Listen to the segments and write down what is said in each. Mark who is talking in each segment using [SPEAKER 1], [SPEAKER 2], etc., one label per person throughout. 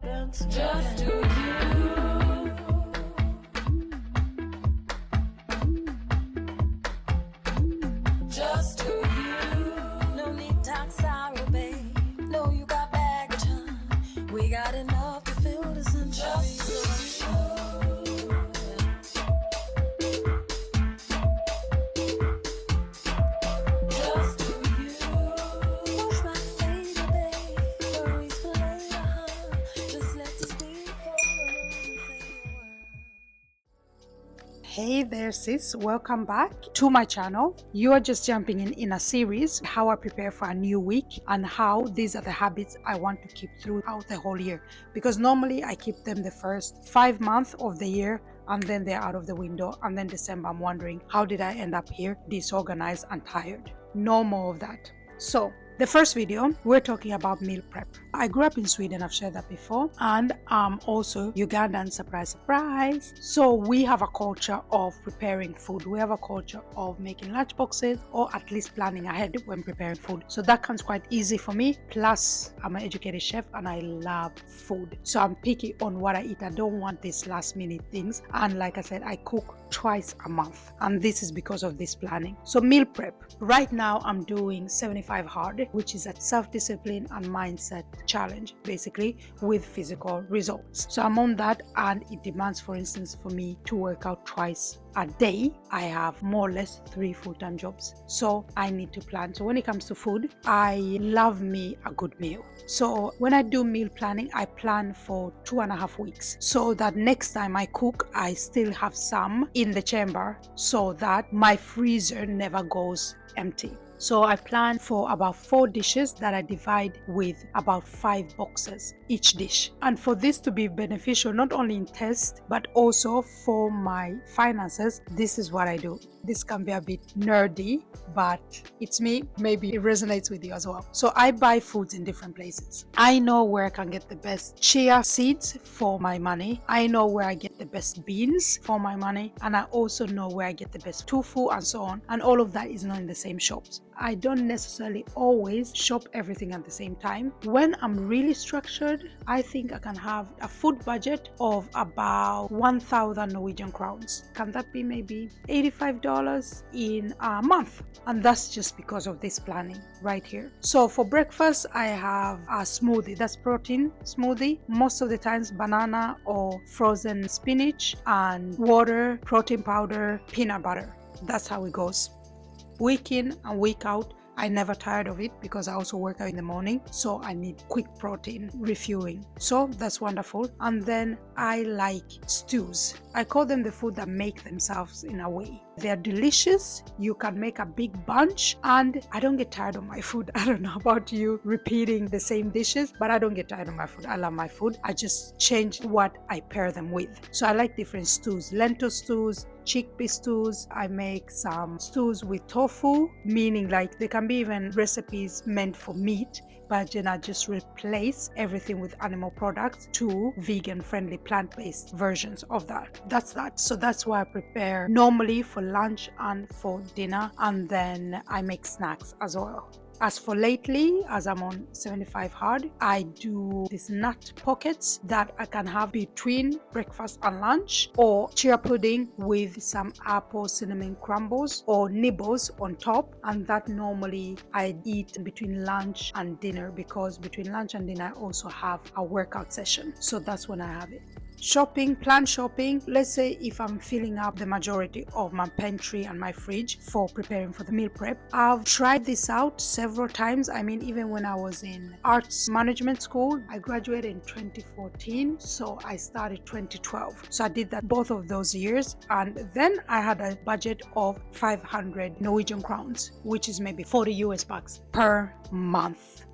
[SPEAKER 1] Just do you. Just do you. No need to sorrow, babe. No, you got baggage, huh? We got enough to fill this and just do you. Just do you. Push my favor, babe. Worries for later, huh? Just let this be for
[SPEAKER 2] Hey there sis, welcome back to my channel. You are just jumping in a series how I prepare for a new week and how these are the habits I want to keep throughout the whole year, because normally I keep them the first 5 months of the year and then they're out of the window, and then December I'm wondering how did I end up here disorganized and tired. No more of that. So the first video, we're talking about meal prep. I grew up in Sweden, I've shared that before, and I'm also Ugandan, surprise, surprise. So we have a culture of preparing food. We have a culture of making lunchboxes or at least planning ahead when preparing food. So that comes quite easy for me. Plus, I'm an educated chef and I love food. So I'm picky on what I eat. I don't want these last minute things. And like I said, I cook twice a month. And this is because of this planning. So meal prep. Right now, I'm doing 75 hard, which is a self-discipline and mindset challenge, basically with physical results. So I'm on that, and it demands, for instance, for me to work out twice a day. I have more or less 3 full-time jobs, so I need to plan. So when it comes to food, I love me a good meal. So when I do meal planning, I plan for 2.5 weeks so that next time I cook, I still have some in the chamber so that my freezer never goes empty. So I plan for about 4 dishes that I divide with about 5 boxes each dish. And for this to be beneficial, not only in taste, but also for my finances, this is what I do. This can be a bit nerdy, but it's me. Maybe it resonates with you as well. So I buy foods in different places. I know where I can get the best chia seeds for my money. I know where I get the best beans for my money. And I also know where I get the best tofu and so on. And all of that is not in the same shops. I don't necessarily always shop everything at the same time. When I'm really structured, I think I can have a food budget of about 1,000 Norwegian crowns. Can that be maybe $85 in a month? And that's just because of this planning right here. So for breakfast, I have a smoothie. That's protein smoothie. Most of the times banana or frozen spinach and water, protein powder, peanut butter. That's how it goes. Week in and week out, I never tired of it because I also work out in the morning, so I need quick protein refueling. So that's wonderful. And then I like stews. I call them the food that make themselves in a way. They're delicious. You can make a big bunch, and I don't get tired of my food. I don't know about you repeating the same dishes, but I don't get tired of my food. I love my food. I just change what I pair them with. So I like different stews, lentil stews, chickpea stews. I make some stews with tofu, meaning like there can be even recipes meant for meat, but then I just replace everything with animal products to vegan friendly plant-based versions of that. That's that. So that's what I prepare normally for lunch and for dinner, and then I make snacks as well. As for lately, as I'm on 75 hard, I do these nut pockets that I can have between breakfast and lunch, or chia pudding with some apple cinnamon crumbles or nibbles on top. And that normally I eat between lunch and dinner, because between lunch and dinner I also have a workout session. So that's when I have it. Shopping, planned shopping. Let's say if I'm filling up the majority of my pantry and my fridge for preparing for the meal prep. I've tried this out several times. I mean, even when I was in arts management school, I graduated in 2014, so I started 2012. So I did that both of those years, and then I had a budget of 500 Norwegian crowns, which is maybe 40 US bucks per month.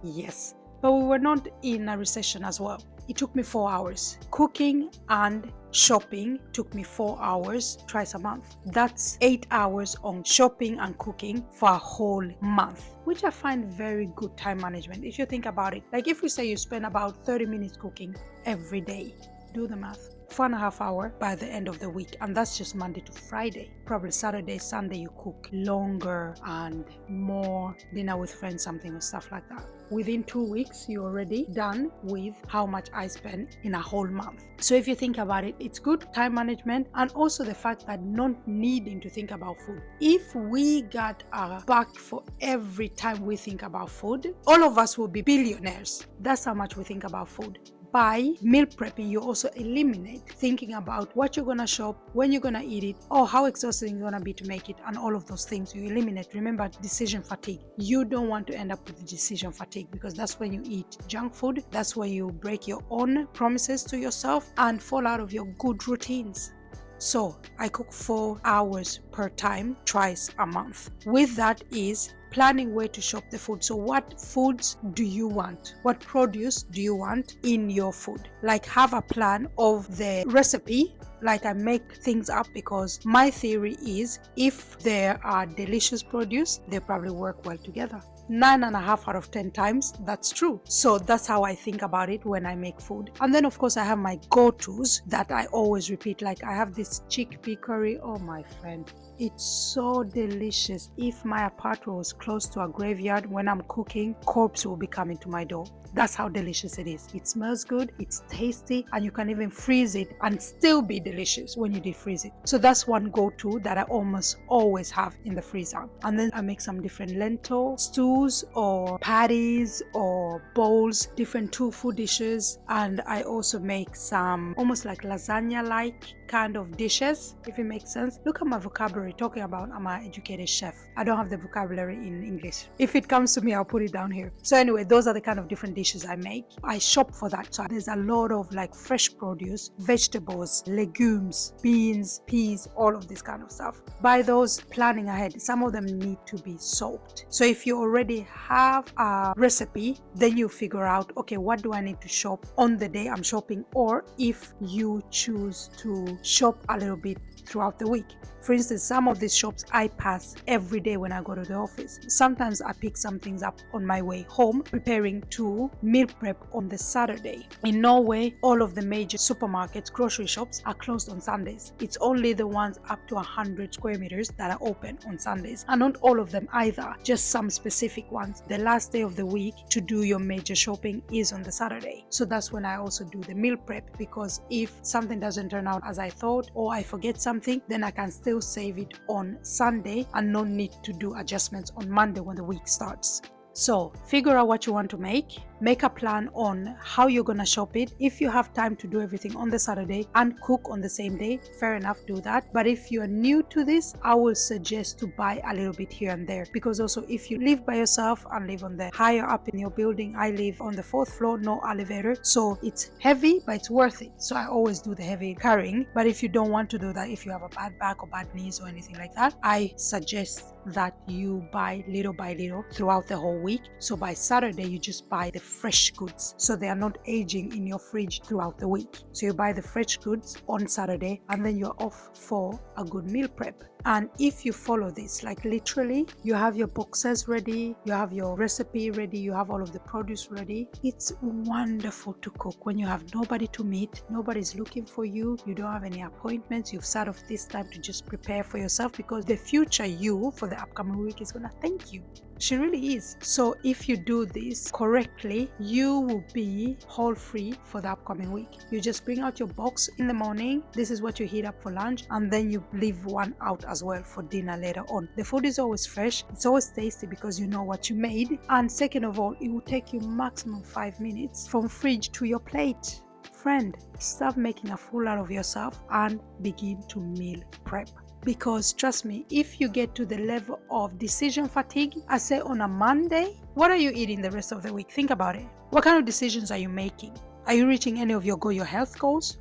[SPEAKER 2] Yes, but we were not in a recession as well. It took me 4 hours. Cooking and shopping took me 4 hours twice a month. That's 8 hours on shopping and cooking for a whole month, which I find very good time management. If you think about it, like if we say you spend about 30 minutes cooking every day, do the math. 4.5 hours by the end of the week, and that's just Monday to Friday. Probably Saturday, Sunday you cook longer and more, dinner with friends, something or stuff like that. within 2 weeks, you're already done with how much I spend in a whole month. So if you think about it, it's good time management, and also the fact that not needing to think about food. If we got a buck for every time we think about food, all of us will be billionaires. That's how much we think about food. By meal prepping, you also eliminate thinking about what you're gonna shop, when you're gonna eat it, or how exhausting it's gonna be to make it, and all of those things you eliminate. Remember, decision fatigue. You don't want to end up with decision fatigue, because that's when you eat junk food. That's when you break your own promises to yourself and fall out of your good routines. So I cook 4 hours per time, twice a month. With that is planning where to shop the food. So what foods do you want? What produce do you want in your food? Like, have a plan of the recipe. Like, I make things up because my theory is if there are delicious produce, they probably work well together. 9.5 out of 10 times, that's true. So that's how I think about it when I make food. And then of course I have my go-tos that I always repeat. Like, I have this chickpea curry. Oh my friend, it's so delicious. If my apartment was close to a graveyard, when I'm cooking, corpse will be coming to my door. That's how delicious it is. It smells good, it's tasty, and you can even freeze it and still be delicious when you defreeze it. So that's one go-to that I almost always have in the freezer. And then I make some different lentil stews or patties or bowls, different tofu dishes. And I also make some almost like lasagna-like kind of dishes, if it makes sense. Look at my vocabulary, talking about I'm an educated chef. I don't have the vocabulary in English. If it comes to me, I'll put it down here. So anyway, those are the kind of different dishes I make. I shop for that. So there's a lot of like fresh produce, vegetables, legumes, beans, peas, all of this kind of stuff. Buy those planning ahead. Some of them need to be soaked. So if you already have a recipe, then you figure out, okay, what do I need to shop on the day I'm shopping? Or if you choose to shop a little bit throughout the week. For instance, some of these shops I pass every day when I go to the office. Sometimes I pick some things up on my way home, preparing to meal prep on the Saturday. In Norway, all of the major supermarkets, grocery shops are closed on Sundays. It's only the ones up to 100 square meters that are open on Sundays. And not all of them either, just some specific ones. The last day of the week to do your major shopping is on the Saturday. So that's when I also do the meal prep, because if something doesn't turn out as I thought, or I forget something, then I can still save it on Sunday and no need to do adjustments on Monday when the week starts. So figure out what you want to make a plan on how you're gonna shop it. If you have time to do everything on the Saturday and cook on the same day, fair enough, do that. But if you're new to this, I will suggest to buy a little bit here and there, because also if you live by yourself and live on the higher up in your building, I live on the 4th floor, no elevator, so it's heavy but it's worth it. So I always do the heavy carrying. But if you don't want to do that, if you have a bad back or bad knees or anything like that, I suggest that you buy little by little throughout the whole week. So by Saturday you just buy the fresh goods, so they are not aging in your fridge throughout the week. So you buy the fresh goods on Saturday and then you're off for a good meal prep. And if you follow this, like literally, you have your boxes ready, you have your recipe ready, you have all of the produce ready. It's wonderful to cook when you have nobody to meet, nobody's looking for you, you don't have any appointments, you've sat off this time to just prepare for yourself, because the future you for the upcoming week is gonna thank you. She really is. So if you do this correctly, you will be haul free for the upcoming week. You just bring out your box in the morning, this is what you heat up for lunch, and then you leave one out as well for dinner later on. The food is always fresh, it's always tasty because you know what you made, and second of all, it will take you maximum 5 minutes from fridge to your plate. Friend, stop making a fool out of yourself and begin to meal prep. Because trust me, if you get to the level of decision fatigue, I say on a Monday, what are you eating the rest of the week? Think about it. What kind of decisions are you making? Are you reaching any of your health goals?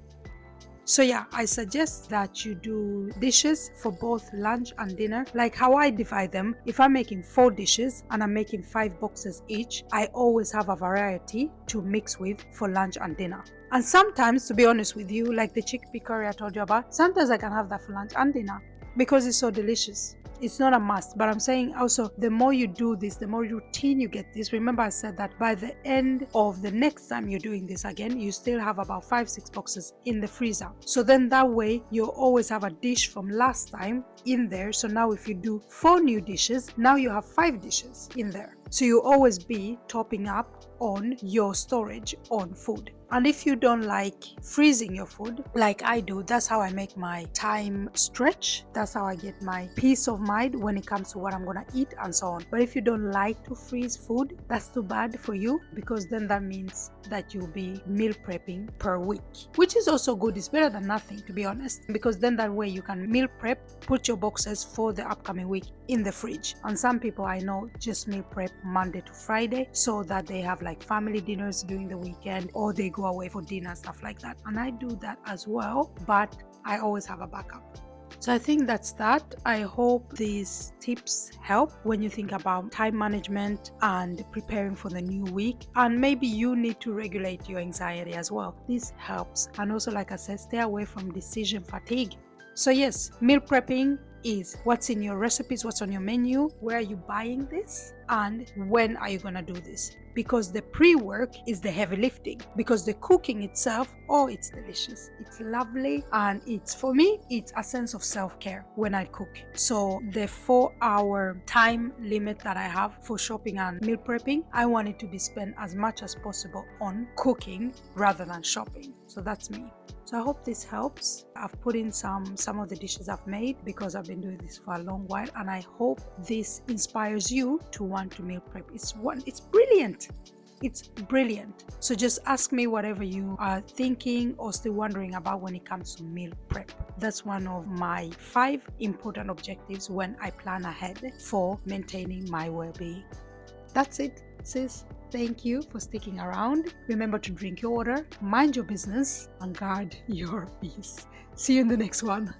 [SPEAKER 2] So yeah, I suggest that you do dishes for both lunch and dinner. Like how I divide them, if I'm making 4 dishes and I'm making 5 boxes each, I always have a variety to mix with for lunch and dinner. And sometimes, to be honest with you, like the chickpea curry I told you about, sometimes I can have that for lunch and dinner because it's so delicious. It's not a must, but I'm saying also the more you do this, the more routine you get this. Remember I said that by the end of the next time you're doing this again, you still have about 5-6 boxes in the freezer. So then that way you'll always have a dish from last time in there. So now if you do 4 new dishes, now you have 5 dishes in there. So you always be topping up on your storage on food. And if you don't like freezing your food like I do, that's how I make my time stretch. That's how I get my peace of mind when it comes to what I'm gonna eat and so on. But if you don't like to freeze food, that's too bad for you, because then that means that you'll be meal prepping per week, which is also good. It's better than nothing, to be honest, because then that way you can meal prep, put your boxes for the upcoming week in the fridge. And some people I know just meal prep Monday to Friday so that they have like family dinners during the weekend, or they go away for dinner, stuff like that. And I do that as well, but I always have a backup. So I think that's that. I hope these tips help when you think about time management and preparing for the new week. And maybe you need to regulate your anxiety as well. This helps. And also, like I said, stay away from decision fatigue. So yes, meal prepping is what's in your recipes, what's on your menu, where are you buying this, and when are you gonna do this? Because the pre-work is the heavy lifting, because the cooking itself, oh, it's delicious, it's lovely, and it's, for me, it's a sense of self-care when I cook. So the 4-hour time limit that I have for shopping and meal prepping, I want it to be spent as much as possible on cooking rather than shopping. So that's me. So I hope this helps. I've put in some of the dishes I've made because I've been doing this for a long while, and I hope this inspires you to want to meal prep. It's brilliant. It's brilliant. So just ask me whatever you are thinking or still wondering about when it comes to meal prep. That's one of my 5 important objectives when I plan ahead for maintaining my well-being. That's it, sis. Thank you for sticking around. Remember to drink your water, mind your business, and guard your peace. See you in the next one.